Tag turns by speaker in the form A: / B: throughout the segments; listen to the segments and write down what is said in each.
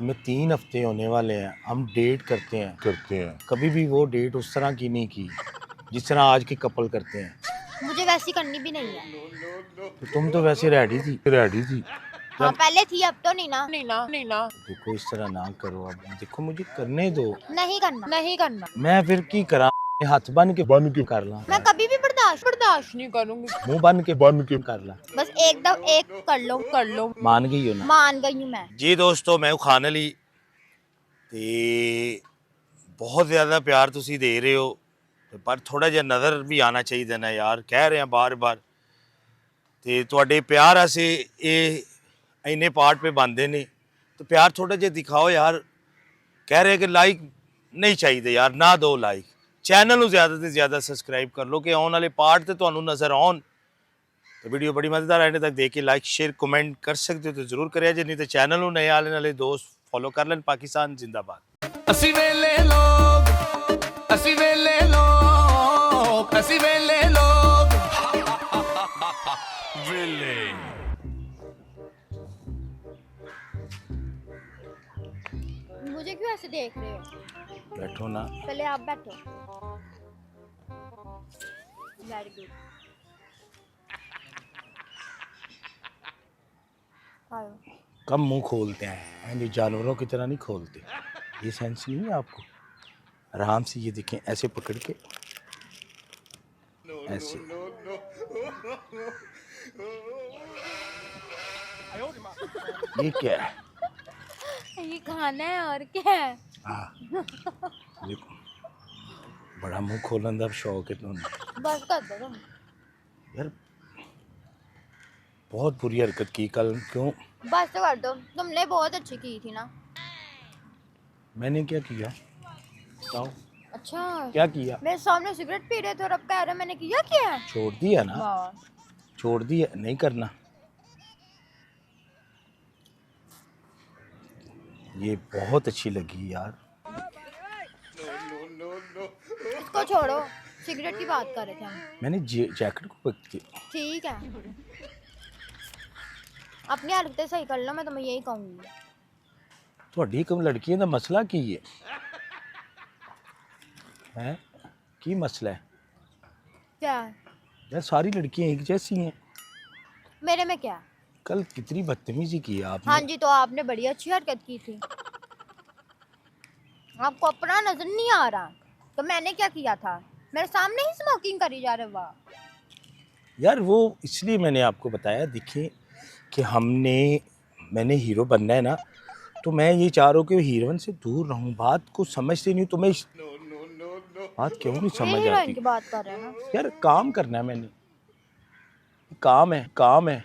A: हमें 3 हफ्ते होने वाले हैं, हम डेट करते हैं कभी भी वो डेट उस तरह की नहीं की जिस तरह आज के कपल करते हैं।
B: मुझे वैसी करनी भी नहीं है।
A: तो तुम तो वैसे रेडी थी
B: हाँ पहले थी, अब तो नहीं ना।
A: देखो इस तरह ना करो, अब देखो मुझे करने दो।
B: नहीं करना।
A: मैं फिर की करा, हाथ बन के कर ला,
B: मैं कभी भी बर्दाश्त नहीं करूंगी।
A: मुंह बन के कर ला।
B: बस एकदम एक कर लो।
A: मान गई हो ना?
B: मान गई हूँ मैं।
A: जी दोस्तों, मैं खाने ਲਈ ਤੇ ਬਹੁਤ ਜ਼ਿਆਦਾ ਪਿਆਰ ਤੁਸੀਂ ਦੇ ਰਹੇ ਹੋ, ਪਰ ਥੋੜਾ ਜਿਹਾ ਨਜ਼ਰ ਵੀ ਆਣਾ ਚਾਹੀਦਾ ਨਾ ਯਾਰ, ਕਹਿ ਰਹੇ ਆ ਬਾਰ-ਬਾਰ। ਤੇ ਤੁਹਾਡੇ ਪਿਆਰ ਅਸੀਂ ਇਹ ਇੰਨੇ ਪਾਰਟ पे ਬਣਦੇ ਨੇ, तो प्यार थोड़ा ਜਿਹਾ ਦਿਖਾਓ यार। कह रहे कि लाइक नहीं चाहिए यार, ना दो लाइक, चैनल ਨੂੰ ਜ਼ਿਆਦਾ ਤੋਂ ਜ਼ਿਆਦਾ ਸਬਸਕ੍ਰਾਈਬ ਕਰ ਲਓ ਕਿ ਆਉਣ ਵਾਲੇ ਪਾਰਟ ਤੇ ਤੁਹਾਨੂੰ ਨਜ਼ਰ ਆਉਣ। तो वीडियो बड़ी मज़ेदार एंड तक देख के लाइक शेयर कमेंट कर सकते हो तो जरूर करें, जे नहीं तो चैनल नए आने वाले दोस्त फॉलो कर लें। पाकिस्तान जिंदाबाद।
C: ਅਸੀਂ ਵੇਲੇ ਲੋਗ ਅਸੀਂ ਵੇਲੇ ਲੋਗ ਅਸੀਂ ਵੇਲੇ ਲੋਗ ਵੇਲੇ।
B: मुझे क्यों ऐसे देख रहे हो?
A: बैठो ना।
B: पहले आप बैठो। Very good.
A: कम मुंह खोलते हैं, ये जानवरों की तरह नहीं खोलते। ये सेंस नहीं है आपको? आराम से ये देखें, ऐसे पकड़ के ऐसे। ये क्या है?
B: ये खाना है और क्या है?
A: हाँ देखो, बड़ा मुंह खोलन का शौक है तुम्हें।
B: बस कर दो तुम
A: यार बहुत बुरी हरकत की कल। क्यों?
B: बस तो कर दो, तुमने बहुत अच्छी की थी ना।
A: मैंने क्या किया बताओ?
B: अच्छा
A: क्या किया?
B: मेरे सामने सिगरेट पी रहे थे और अब कह रहे मैंने किया क्या है?
A: छोड़ दिया ना,
B: वाह।
A: छोड़ दिया, नहीं करना। ये बहुत अच्छी लगी यार।
B: इसको छोड़ो, सिगरेट की बात कर रहे थे हम।
A: मैंने जैकेट को पकड़ी।
B: ठीक है, अपनी हरकतें सही कर लो, मैं तुम्हें यही कहूंगी।
A: ਤੁਹਾਡੀ ਕਮ ਲੜਕੀਆਂ ਦਾ ਮਸਲਾ ਕੀ है की मसला है?
B: क्या?
A: यार सारी लड़कियां एक जैसी हैं।
B: मेरे में क्या?
A: कल कितनी बदतमीजी की आपने।
B: हाँ जी, तो आपने बड़ी अच्छी हरकत की थी। आपको अपना नजर नहीं आ रहा तो मैंने क्या किया था? मेरे सामने ही स्मोकिंग करी जा रहे। वाह
A: यार वो इसलिए मैंने आपको बताया, देखिए कि मैंने हीरो बनना है ना, तो मैं ये चाह रहा हूँ कि हीरोइन से दूर रहूँ। बात को समझते नहीं, तुम्हें बात क्यों नहीं समझ
B: हीरोइन
A: आती?
B: की बात कर रहे हैं ना
A: यार काम करना है, मैंने काम है।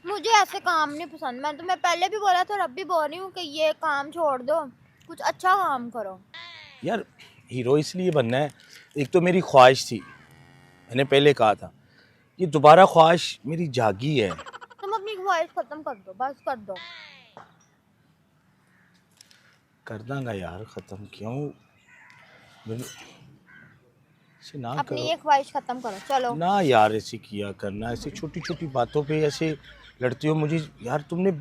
B: मुझे ऐसे काम नहीं पसंद। मैं तुम्हें पहले भी बोला था और अब भी बोल रही हूँ कि ये काम छोड़ दो, कुछ अच्छा काम करो।
A: यार हीरो इसलिए बनना है, एक तो मेरी ख्वाहिश थी, मैंने पहले कहा था, ये दोबारा ख्वाहिश मेरी जागी है।
B: तुम अपनी ख्वाहिश खत्म कर दो, बस कर दो।
A: कर दूंगा यार, खत्म क्यों? ऐसे ना
B: अपनी
A: करो
B: ये ख्वाहिश खत्म करो, चलो
A: ना यार, ऐसे किया करना, ऐसे छोटी छोटी बातों पे ऐसे लड़ती हो मुझे। यार तुमने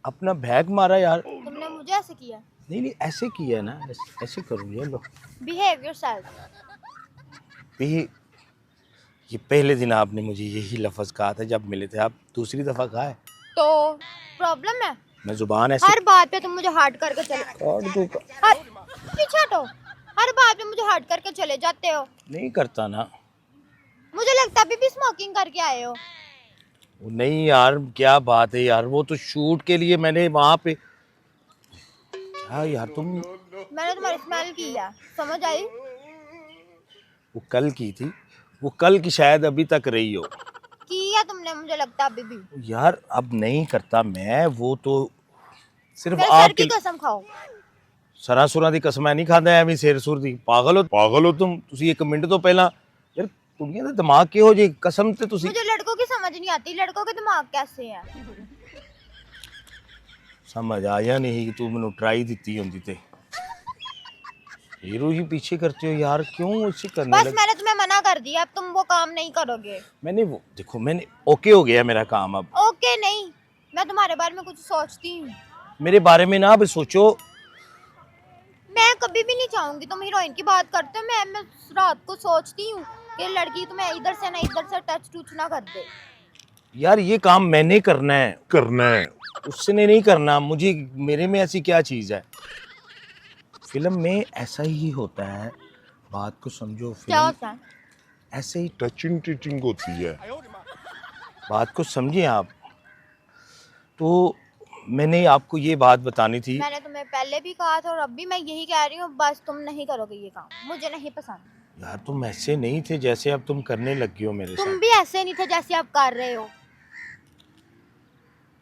A: अपना बैग मारा यार।
B: तुमने मुझे ऐसे किया।
A: नहीं ऐसे किया ना, ऐसे करो ये लो।
B: Behave yourself.
A: ये पहले दिन आपने मुझे यही लफ्ज कहा था जब मिले थे, आप दूसरी दफा कहा है
B: तो प्रॉब्लम है?
A: मैं जुबान ऐसे
B: हर बात पे तुम मुझे हर्ट करके चले पीछे हटो। हर बात पे मुझे हर्ट करके चले जाते हो।
A: नहीं करता ना।
B: मुझे लगता है अभी भी स्मोकिंग करके आए हो।
A: नहीं यार क्या बात है यार, वो तो शूट के लिए मैंने वहां पे क्या यार
B: मैंने तुम्हारी स्मेल की है, समझ आई?
A: वो कल की थी, वो कल की शायद अभी तक रही हो।
B: की है तुमने, मुझे लगता है अभी भी।
A: यार अब नहीं करता मैं, वो तो सिर्फ
B: मेरे सर
A: आपकी
B: की कसम खाओ।
A: सरा सुरा दी कसम नहीं खाता ਐਵੇਂ ਸਿਰ ਸੁਰ ਦੀ। ਪਾਗਲ ਹੋ ਤੁਸੀਂ 1 ਮਿੰਟ ਤੋਂ ਪਹਿਲਾਂ। ਯਾਰ ਕੁੜੀਆਂ ਦਾ ਦਿਮਾਗ ਕਿਹੋ ਜਿਹੀ, ਕਸਮ ਤੇ ਤੁਸੀਂ।
B: मुझे लड़कों की समझ नहीं आती, लड़कों के दिमाग कैसे हैं।
A: समझ आया नहीं कि तू मैनू ट्राई दिती होंदी ते हीरो ही पीछे करते हो यार, क्यों ऐसे करने
B: बस
A: लगे?
B: मैंने तुम्हें मना कर दिया, अब तुम वो काम नहीं करोगे।
A: मैंने वो देखो, मैंने ओके हो गया मेरा काम अब।
B: ओके नहीं, मैं तुम्हारे बारे में कुछ सोचती हूँ।
A: मेरे बारे में ना अब सोचो।
B: मैं कभी भी नहीं चाहूंगी तुम हीरोइन की बात करते हो। मैं रात को सोचती हूँ कि लड़की तुम्हें इधर से ना इधर से टच टूच ना कर दे।
A: यार ये काम मैंने करना है, उसने नहीं करना। मुझे मेरे में ऐसी क्या चीज़ है? फिल्म में ऐसा ही होता है, बात को समझो।
B: क्या
A: फिल्म
B: होता है?
A: ऐसे ही,
D: टचिंग टीचिंग होती है।
A: बात को समझिए आप। तो मैंने आपको ये बात बतानी थी।
B: मैंने तुम्हें पहले भी कहा था और अब भी मैं यही कह रही हूँ, बस तुम नहीं करोगे ये काम, मुझे नहीं पसंद।
A: यार तुम ऐसे नहीं थे जैसे अब तुम करने लगी हो मेरे
B: तुम
A: साथ।
B: भी ऐसे नहीं थे जैसे आप कर रहे हो।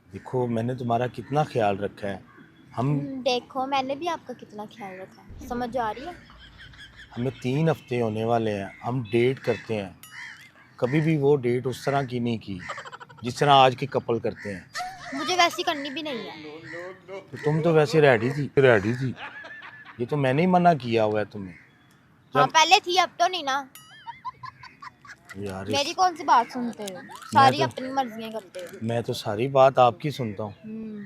A: देखो मैंने तुम्हारा कितना ख्याल रखा है। हम
B: देखो मैंने भी आपका कितना ख्याल रखा है, समझ आ रही है?
A: हमें 3 हफ्ते होने वाले हैं, हम डेट करते हैं। कभी भी वो डेट उस तरह की नहीं की जिस तरह आज के कपल करते हैं।
B: मुझे वैसी करनी भी नहीं है।
A: तो तुम तो वैसे रेडी थी। ये तो मैंने ही मना किया हुआ है तुम्हें।
B: हाँ पहले थी, अब तो नहीं ना।
A: यार
B: मेरी कौन सी बात सुनते हो? सारी
A: तो-
B: अपनी मर्जियां करते हो।
A: मैं तो सारी बात आपकी सुनता हूँ।
B: हम्म,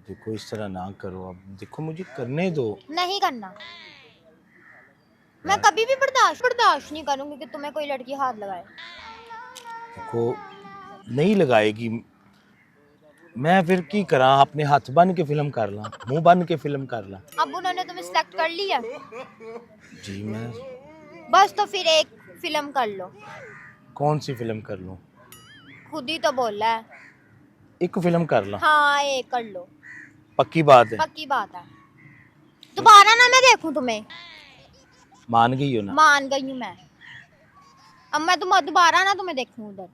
A: देखो इस तरह ना करो। अब देखो मुझे करने दो।
B: नहीं करना। मैं कभी भी बर्दाश्त नहीं करूंगी कि तुम्हें कोई लड़की हाथ लगाए।
A: देखो नहीं लगाएगी। मैं फिर की करा, अपने हाथ बन के फिल्म कर ला, मुंह बन के फिल्म कर ला।
B: अब उन्होंने तुम्हें सिलेक्ट कर लिया,
A: जी मैं
B: बस तो फिर एक फिल्म कर लो।
A: कौन सी फिल्म कर लूं?
B: खुद ही तो बोला है।
A: एक फिल्म कर ला,
B: हाँ एक कर लो,
A: पक्की बात है।
B: पक्की बात है। दोबारा ना मैं देखूं तुम्हें।
A: मान गई हो ना?
B: मान गई हूँ मैं। अब मैं दोबारा ना तुम्हें देखूं उधर।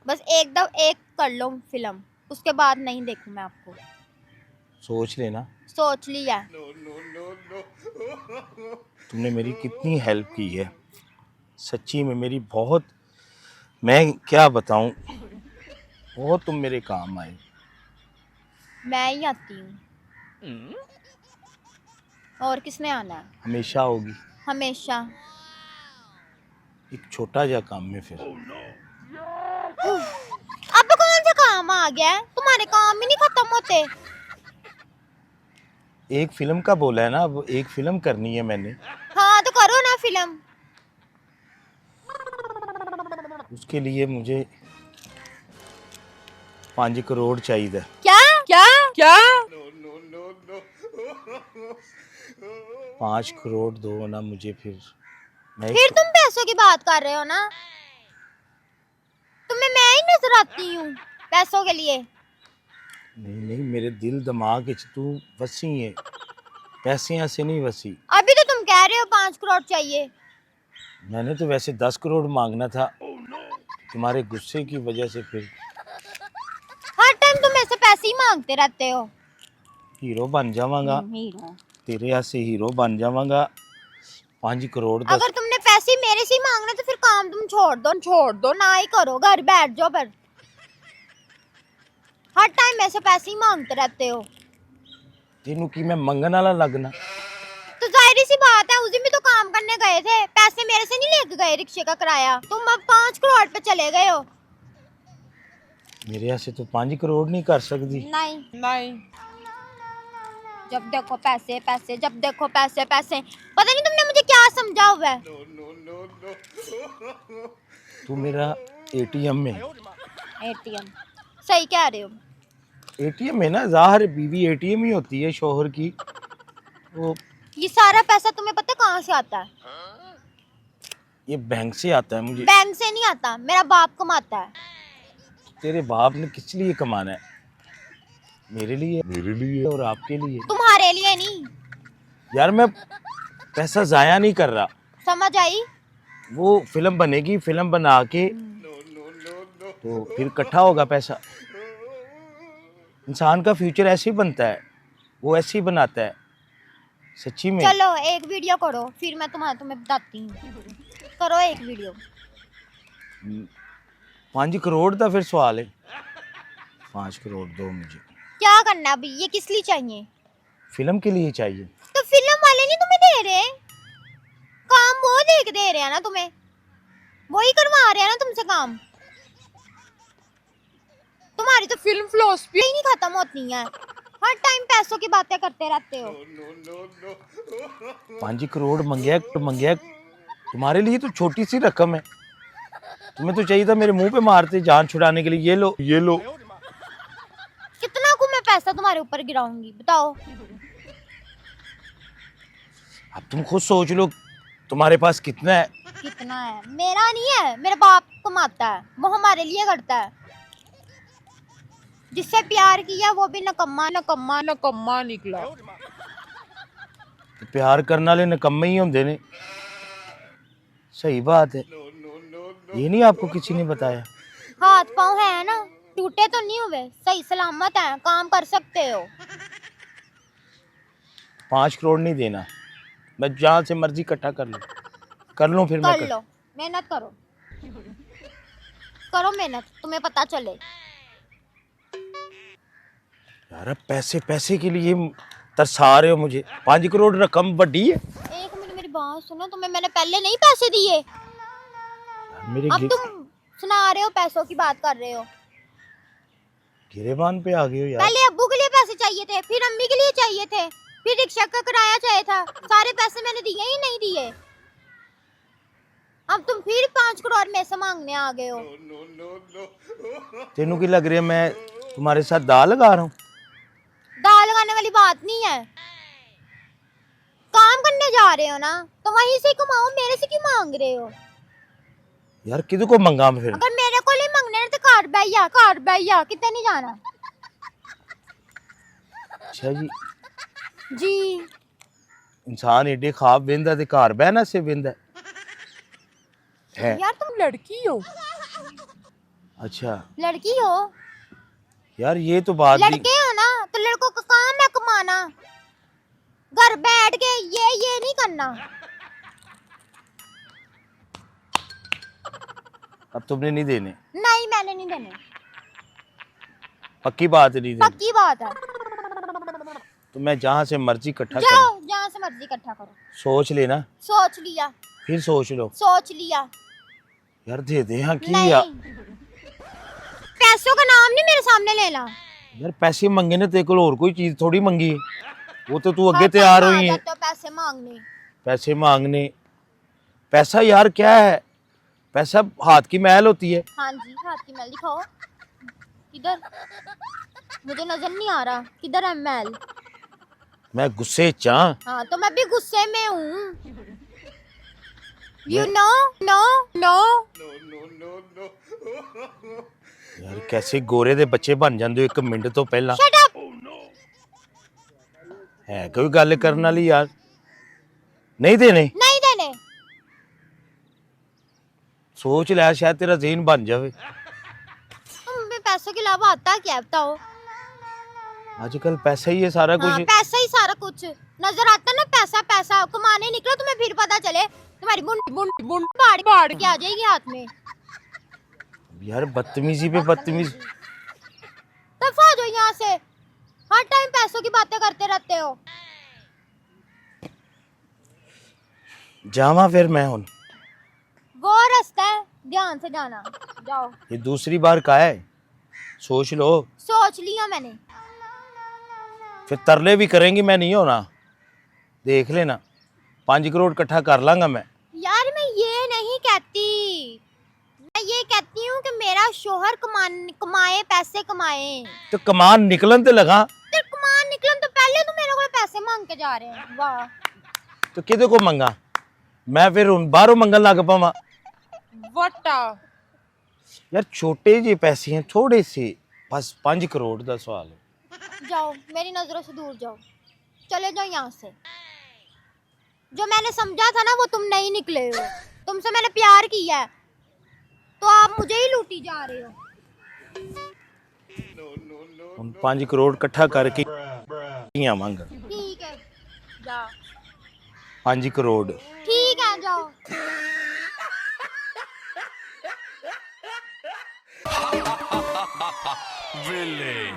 B: बस एक कर लो फिल्म, उसके बाद नहीं देखूं मैं आपको।
A: सोच लेना।
B: सोच लिया।
A: तुमने मेरी कितनी हेल्प की है, सच्ची में मेरी बहुत, मैं क्या बताऊं, बहुत तुम मेरे काम आए।
B: मैं ही आती हूँ, और किसने आना है?
A: हमेशा होगी।
B: हमेशा।
A: एक छोटा जा काम में फिर
B: अब कौन सा काम आ गया है? तुम्हारे काम ही नहीं खत्म होते।
A: एक फिल्म का बोला है ना, अब एक फिल्म करनी है मैंने।
B: हाँ तो करो ना फिल्म।
A: उसके लिए मुझे 5 करोड़ चाहिए।
B: क्या क्या क्या?
A: 5 करोड़ दो ना मुझे, फिर मैं
B: फिर तुम पैसों की बात कर रहे हो ना? तुम्हें मैं ही नजर आती हूँ पैसों के लिए?
A: नहीं मेरे दिल दिमाग इच तू वसी है, पैसे ऐसे नहीं वसी।
B: अभी तो तुम कह रहे हो 5 करोड़ चाहिए।
A: मैंने तो वैसे 10 करोड़ मांगना था, तुम्हारे गुस्से की वजह से फिर
B: हर टाइम तुम ऐसे पैसे ही मांगते रहते हो।
A: हीरो बन जावांगा,
B: हीरो।
A: तेरे ऐसे हीरो बन जावांगा। 5 करोड़ 10।
B: अगर तुमने पैसे मेरे से ही मांगने तो फिर काम तुम छोड़ दो ना ही करो, घर बैठ जाओ। पर हर टाइम ऐसे पैसे ही मांगते रहते हो।
A: तेनू की मैं मंगन वाला लगना?
B: तो जाहिर सी बात है, उस दिन भी तो काम करने गए थे, पैसे मेरे से नहीं लेके गए रिक्शे का किराया। तुम अब 5 करोड़ पे चले गए हो।
A: मेरे ऐसे तो 5 करोड़ नहीं कर सकती।
B: नहीं। जब देखो पैसे पैसे, जब देखो पैसे पैसे। पता नहीं तुमने मुझे क्या समझा हुआ है।
A: तू मेरा एटीएम में,
B: एटीएम। सही कह रहे हो।
A: एटीएम में ना, जाहिर बीवी एटीएम ही होती है शोहर की। वो
B: ये सारा पैसा तुम्हें पता कहाँ से आता है?
A: ये बैंक से आता है मुझे।
B: बैंक से नहीं आता, मेरा बाप कमाता है।
A: तेरे बाप ने किस लिए कमाना है? मेरे लिए और आपके लिए।
B: तुम्हारे लिए नहीं।
A: यार मैं पैसा जाया नहीं कर रहा।
B: समझ आई?
A: वो फिल्म बनेगी, फिल्म बना के तो फिर इकट्ठा होगा पैसा। इंसान का फ्यूचर ऐसे ही बनता है, वो ऐसे ही बनाता है, सच्ची में।
B: चलो एक वीडियो करो, फिर मैं तुम्हें बताती हूँ। करो एक वीडियो।
A: 5 करोड़ का फिर सवाल है। 5 करोड़ दो मुझे।
B: क्या करना अभी? ये किस लिए चाहिए?
A: फिल्म के लिए चाहिए।
B: तो फिल्म वाले नहीं तुम्हें दे रहे, काम वो दे रहे हैं ना तुम्हें, वही करवा रहे हैं ना तुमसे काम। तुम्हारी तो फिल्म फिलॉसफी ही नहीं खत्म होती है। हर टाइम पैसों की बातें करते रहते हो।
A: 5 करोड़ मंगया तुम्हारे लिए तो छोटी सी रकम है। तुम्हें तो चाहिए था मेरे मुंह पे मारते जान छुड़ाने के लिए। ये लो ये लो।
B: कितना को मैं पैसा तुम्हारे ऊपर गिराऊंगी बताओ।
A: अब तुम खुद सोच लो तुम्हारे पास कितना है।
B: कितना है? मेरा नहीं है, मेरा बाप कमाता है, वो हमारे लिए करता है। जिससे प्यार किया वो भी नकम्मा नकम्मा नकम्मा निकला।
A: तो प्यार करने वाले निकम्मे ही होंगे ने। सही बात है, ये नहीं आपको किसी ने बताया?
B: हाथ पाँव है ना, टूटे तो नहीं हुए, सही सलामत है, काम कर सकते हो।
A: 5 करोड़ नहीं देना, मैं जहाँ से मर्जी इकट्ठा कर लूँ फिर मैं
B: कर लो, मेहनत करो, करो मेहनत, तुम्हें पता चले।
A: यार अब पैसे के लिए तरसा रहे हो मुझे। 5 करोड़ रकम बड़ी है।
B: एक मिनट मेरी बात सुनो, तुम्हें मैंने पहले नहीं पैसे दिए?
A: मेरे
B: अब तुम सुना रहे हो, पैसों की बात कर रहे हो।
A: गिरेबान पे आ गए हो यार।
B: पहले अब्बू के लिए पैसे चाहिए थे, फिर अम्मी के लिए चाहिए थे, फिर रिक्शा का किराया चाहिए था। सारे पैसे मैंने दिए ही नहीं दिए। अब तुम फिर 5 करोड़ में से मांगने आ गए हो।
A: तेनू की लग रही है मैं तुम्हारे साथ दाल लगा रहा हूँ?
B: दाल लगाने वाली बात नहीं है, काम करने जा रहे हो ना, तो वहीं से कमाओ, मेरे से क्यों मांग रहे हो?
A: यार किधर को मंगा मैं फिर?
B: अगर मेरे को नहीं मांगने तो घर बैया कितने नहीं जाना।
A: अच्छा
B: जी
A: इंसान एडे खाब वेंदा ते घर बहना से वेंदा है।
B: यार तुम लड़की हो।
A: अच्छा
B: लड़की हो
A: यार, ये तो बात भी।
B: लड़के हो ना, तो लड़कों का काम है कमाना, घर बैठ के ये नहीं करना।
A: अब तुमने नहीं देने?
B: नहीं मैंने नहीं देने,
A: पक्की बात है, नहीं देने?
B: पक्की बात है।
A: तो मैं जहाँ से मर्जी इकट्ठा
B: जाओ
A: करूँ।
B: जहाँ से मर्जी इकट्ठा करो।
A: सोच लेना।
B: सोच लिया,
A: फिर सोच लो।
B: सोच लिया।
A: यार दे दे यहाँ की
B: नहीं,
A: या।
B: पैसों का नाम नहीं मेरे सामने लेना।
A: यार पैसे मंगे ने तेरे को, और कोई चीज थोड़ी मंगी है। वो तो तू अगे तैयार हुई है
B: तो पैसे मांगने।
A: पैसे मांगने। पैसा यार क्या है? पैसा हाथ की मैल होती है।
B: हाँ जी, हाथ की मैल दिखाओ किधर, मुझे नजर नहीं आ रहा किधर है मैल।
A: मैं गुस्से चाह।
B: हाँ तो मैं भी गुस्से में हूँ। You know? No, no.
A: यार कैसे गोरे दे बच्चे बन जांदे हो 1 मिनट तो पहला।
B: Shut up.
A: है कोई गल करने वाली यार? नहीं देने?
B: नहीं देने।
A: सोच ले, शायद तेरा ज़हन बन जावे।
B: तुम्हें पैसों के अलावा आता क्या है बताओ?
A: आजकल पैसा ही है सारा
B: हाँ,
A: कुछ।
B: पैसा ही सारा कुछ नजर आता ना। पैसा पैसा कमाने निकलो, तुम्हें फिर पता चले तुम्हारी बुंड बाढ़ के आ जाएगी हाथ में।
A: यार बदतमीजी पे बदतमीजी।
B: दफा हो जाओ यहाँ से, हर टाइम पैसों की बातें करते रहते हो।
A: जावा फिर मैं हुन।
B: वो रास्ता है, ध्यान से जाना। जाओ।
A: ये दूसरी बार का है, सोच लो।
B: सोच लिया मैंने।
A: फिर तरले भी करेंगी, मैं नहीं होना, देख लेना। 5 करोड़ इकट्ठा कर लांगा मैं।
B: यार मैं ये नहीं कहती, मैं ये कहती हूँ कि मेरा शोहर कमाए, पैसे कमाए।
A: तो कमान निकलन ते लगा।
B: तो कमान निकलन तो पहले तो मेरे को पैसे मांग के जा रहे हैं। वाह।
A: तो किदे को मंगा मैं फिर हुन बाहरों मंगन लग पावा?
B: वटा
A: यार छोटे जे पैसे हैं, थोड़े से, बस 5 करोड़ का सवाल है।
B: जाओ, मेरी नजरों से दूर जाओ, चले जाओ यहाँ से। जो मैंने समझा था ना वो तुम नहीं निकले हो। तुमसे मैंने प्यार किया है तो आप मुझे ही लूटी जा रहे हो।
A: 5 करोड़ इकट्ठा करके मांग।
B: ठीक है जाओ।
A: 5 करोड़
B: ठीक है जाओ।
C: Villain.